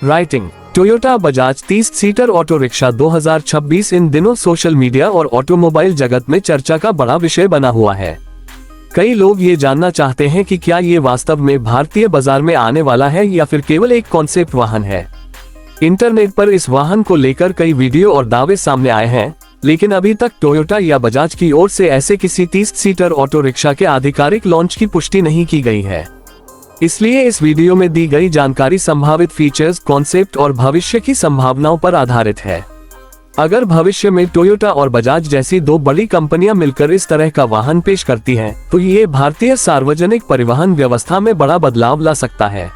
Writing. Toyota Bajaj 30 seater auto rickshaw 2026 इन दिनों social media और automobile जगत में चर्चा का बड़ा विषय बना हुआ है। कई लोग ये जानना चाहते हैं कि क्या ये वास्तव में भारतीय बाजार में आने वाला है या फिर केवल एक कॉन्सेप्ट वाहन है। इंटरनेट पर इस वाहन को लेकर कई वीडियो और दावे सामने आए हैं, लेकिन अभी तक टोयोटा या बजाज की ओर से ऐसे किसी 30 सीटर ऑटो रिक्शा के आधिकारिक लॉन्च की पुष्टि नहीं की गई है। इसलिए इस वीडियो में दी गई जानकारी संभावित फीचर्स, कॉन्सेप्ट और भविष्य की संभावनाओं पर आधारित है। अगर भविष्य में टोयोटा और बजाज जैसी दो बड़ी कंपनियां मिलकर इस तरह का वाहन पेश करती हैं, तो ये भारतीय सार्वजनिक परिवहन व्यवस्था में बड़ा बदलाव ला सकता है।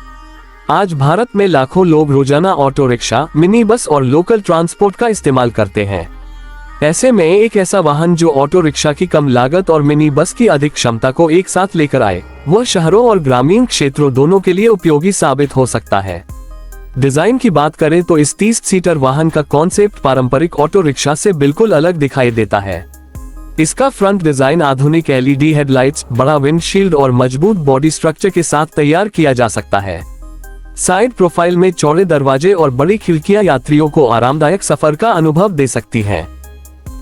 आज भारत में लाखों लोग रोजाना ऑटो रिक्शा, मिनी बस और लोकल ट्रांसपोर्ट का इस्तेमाल करते हैं। ऐसे में एक ऐसा वाहन जो ऑटो रिक्शा की कम लागत और मिनी बस की अधिक क्षमता को एक साथ लेकर आए, वह शहरों और ग्रामीण क्षेत्रों दोनों के लिए उपयोगी साबित हो सकता है। डिजाइन की बात करें तो इस 30 सीटर वाहन का कॉन्सेप्ट पारंपरिक ऑटो रिक्शा से बिल्कुल अलग दिखाई देता है। इसका फ्रंट डिजाइन आधुनिक LED हेडलाइट्स, बड़ा विंडशील्ड और मजबूत बॉडी स्ट्रक्चर के साथ तैयार किया जा सकता है। साइड प्रोफाइल में चौड़े दरवाजे और बड़ी खिड़कियां यात्रियों को आरामदायक सफर का अनुभव दे सकती हैं।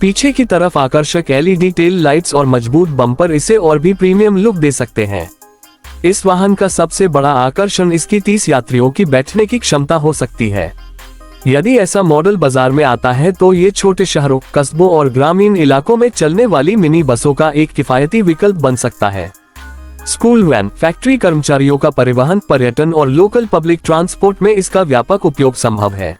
पीछे की तरफ आकर्षक LED टेल लाइट्स और मजबूत बम्पर इसे और भी प्रीमियम लुक दे सकते हैं। इस वाहन का सबसे बड़ा आकर्षण इसकी 30 यात्रियों की बैठने की क्षमता हो सकती है। यदि ऐसा मॉडल बाजार में आता है तो ये छोटे शहरों, कस्बों और ग्रामीण इलाकों में चलने वाली मिनी बसों का एक किफायती विकल्प बन सकता है। स्कूल वैन, फैक्ट्री कर्मचारियों का परिवहन, पर्यटन और लोकल पब्लिक ट्रांसपोर्ट में इसका व्यापक उपयोग संभव है।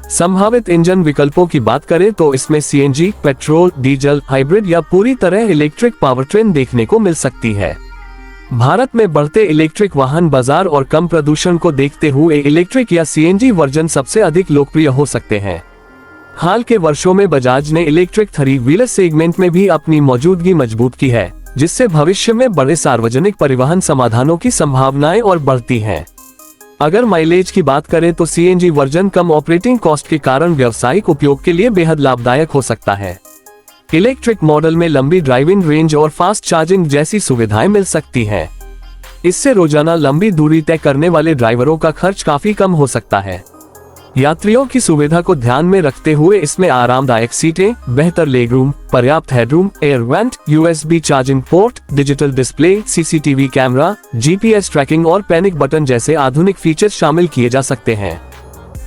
संभावित इंजन विकल्पों की बात करें तो इसमें CNG, पेट्रोल, डीजल, हाइब्रिड या पूरी तरह इलेक्ट्रिक पावरट्रेन देखने को मिल सकती है। भारत में बढ़ते इलेक्ट्रिक वाहन बाजार और कम प्रदूषण को देखते हुए इलेक्ट्रिक या CNG वर्जन सबसे अधिक लोकप्रिय हो सकते हैं। हाल के वर्षों में बजाज ने इलेक्ट्रिक 3 व्हीलर सेगमेंट में भी अपनी मौजूदगी मजबूत की है, जिससे भविष्य में बड़े सार्वजनिक परिवहन समाधानों की संभावनाएं और बढ़ती हैं। अगर माइलेज की बात करें तो CNG वर्जन कम ऑपरेटिंग कॉस्ट के कारण व्यावसायिक उपयोग के लिए बेहद लाभदायक हो सकता है। इलेक्ट्रिक मॉडल में लंबी ड्राइविंग रेंज और फास्ट चार्जिंग जैसी सुविधाएं मिल सकती हैं। इससे रोजाना लंबी दूरी तय करने वाले ड्राइवरों का खर्च काफी कम हो सकता है। यात्रियों की सुविधा को ध्यान में रखते हुए इसमें आरामदायक सीटें, बेहतर लेगरूम, पर्याप्त headroom, air vent, USB charging port, digital display, CCTV camera, GPS tracking और पैनिक बटन जैसे आधुनिक फीचर्स शामिल किए जा सकते हैं।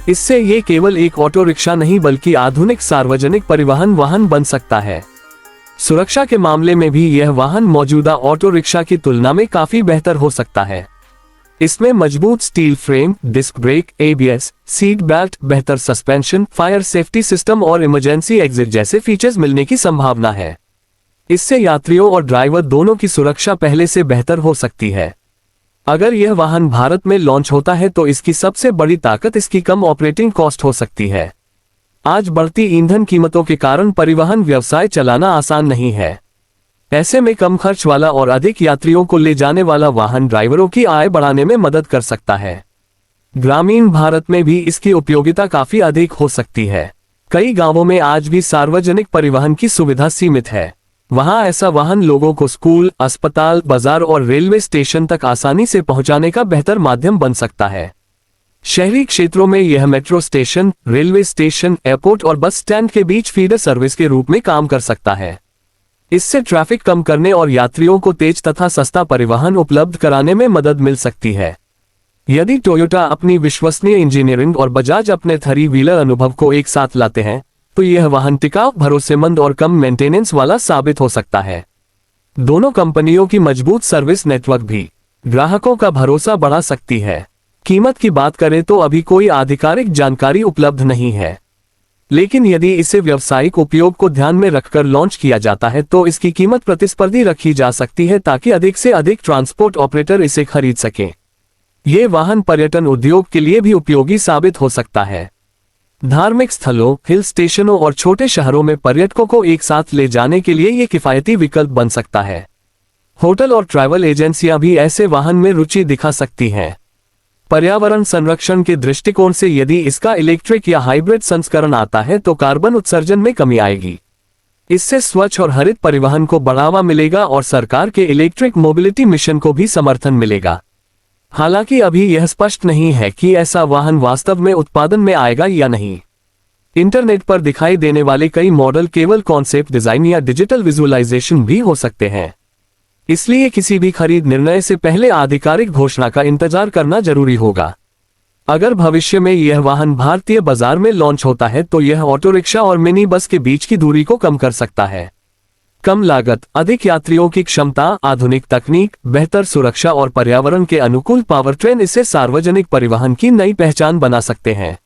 इससे ये केवल एक ऑटो रिक्शा नहीं बल्कि आधुनिक सार्वजनिक परिवहन वाहन बन सकता है। सुरक्षा के मामले में भी यह वाहन मौजूदा ऑटो रिक्शा की तुलना में काफी बेहतर हो सकता है। इसमें मजबूत steel frame, disc brake, ABS, seat belt, बेहतर सस्पेंशन, फायर सेफ्टी सिस्टम और इमरजेंसी एग्जिट जैसे फीचर्स मिलने की संभावना है। इससे यात्रियों और ड्राइवर दोनों की सुरक्षा पहले से बेहतर हो सकती है। अगर यह वाहन भारत में लॉन्च होता है तो इसकी सबसे बड़ी ताकत इसकी कम ऑपरेटिंग कॉस्ट हो सकती है। आज बढ़ती ईंधन कीमतों के कारण परिवहन व्यवसाय चलाना आसान नहीं है। ऐसे में कम खर्च वाला और अधिक यात्रियों को ले जाने वाला वाहन ड्राइवरों की आय बढ़ाने में मदद कर सकता है। ग्रामीण भारत में भी इसकी उपयोगिता काफी अधिक हो सकती है। कई गांवों में आज भी सार्वजनिक परिवहन की सुविधा सीमित है। वहां ऐसा वाहन लोगों को स्कूल, अस्पताल, बाजार और रेलवे स्टेशन तक आसानी से पहुंचाने का बेहतर माध्यम बन सकता है। शहरी क्षेत्रों में यह metro station, railway station, airport और बस स्टैंड के बीच फीडर सर्विस के रूप में काम कर सकता है। इससे ट्रैफिक कम करने और यात्रियों को तेज तथा सस्ता परिवहन उपलब्ध कराने में मदद मिल सकती है। यदि टोयोटा अपनी विश्वसनीय इंजीनियरिंग और बजाज अपने 3 व्हीलर अनुभव को एक साथ लाते हैं, तो यह वाहन टिकाऊ, भरोसेमंद और कम मेंटेनेंस वाला साबित हो सकता है। दोनों कंपनियों की मजबूत सर्विस नेटवर्क भी ग्राहकों का भरोसा बढ़ा सकती है। कीमत की बात करें तो अभी कोई आधिकारिक जानकारी उपलब्ध नहीं है, लेकिन यदि इसे व्यावसायिक उपयोग को ध्यान में रखकर लॉन्च किया जाता है तो इसकी कीमत प्रतिस्पर्धी रखी जा सकती है ताकि अधिक से अधिक ट्रांसपोर्ट ऑपरेटर इसे खरीद सकें। ये वाहन पर्यटन उद्योग के लिए भी उपयोगी साबित हो सकता है। धार्मिक स्थलों, हिल स्टेशनों और छोटे शहरों में पर्यटकों को एक साथ ले जाने के लिए ये किफायती विकल्प बन सकता है। होटल और ट्रैवल एजेंसियां भी ऐसे वाहन में रुचि दिखा सकती हैं। पर्यावरण संरक्षण के दृष्टिकोण से यदि इसका इलेक्ट्रिक या हाइब्रिड संस्करण आता है तो कार्बन उत्सर्जन में कमी आएगी। इससे स्वच्छ और हरित परिवहन को बढ़ावा मिलेगा और सरकार के इलेक्ट्रिक मोबिलिटी मिशन को भी समर्थन मिलेगा। हालांकि अभी यह स्पष्ट नहीं है कि ऐसा वाहन वास्तव में उत्पादन में आएगा या नहीं। इंटरनेट पर दिखाई देने वाले कई मॉडल केवल कॉन्सेप्ट डिजाइन या डिजिटल विजुअलाइजेशन भी हो सकते हैं। इसलिए किसी भी खरीद निर्णय से पहले आधिकारिक घोषणा का इंतजार करना जरूरी होगा। अगर भविष्य में यह वाहन भारतीय बाजार में लॉन्च होता है तो यह ऑटो रिक्शा और मिनी बस के बीच की दूरी को कम कर सकता है। कम लागत, अधिक यात्रियों की क्षमता, आधुनिक तकनीक, बेहतर सुरक्षा और पर्यावरण के अनुकूल पावरट्रेन इसे सार्वजनिक परिवहन की नई पहचान बना सकते हैं।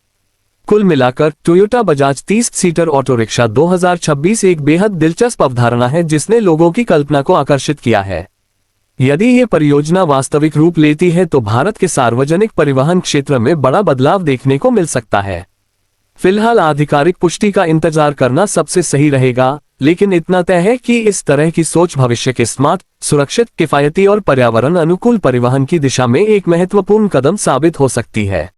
कुल मिलाकर Toyota Bajaj 30 seater auto rickshaw 2026 एक बेहद दिलचस्प अवधारणा है जिसने लोगों की कल्पना को आकर्षित किया है। यदि ये परियोजना वास्तविक रूप लेती है तो भारत के सार्वजनिक परिवहन क्षेत्र में बड़ा बदलाव देखने को मिल सकता है। फिलहाल आधिकारिक पुष्टि का इंतजार करना सबसे सही रहेगा, लेकिन इतना तय है कि इस तरह की सोच भविष्य के स्मार्ट, सुरक्षित, किफायती और पर्यावरण अनुकूल परिवहन की दिशा में एक महत्वपूर्ण कदम साबित हो सकती है।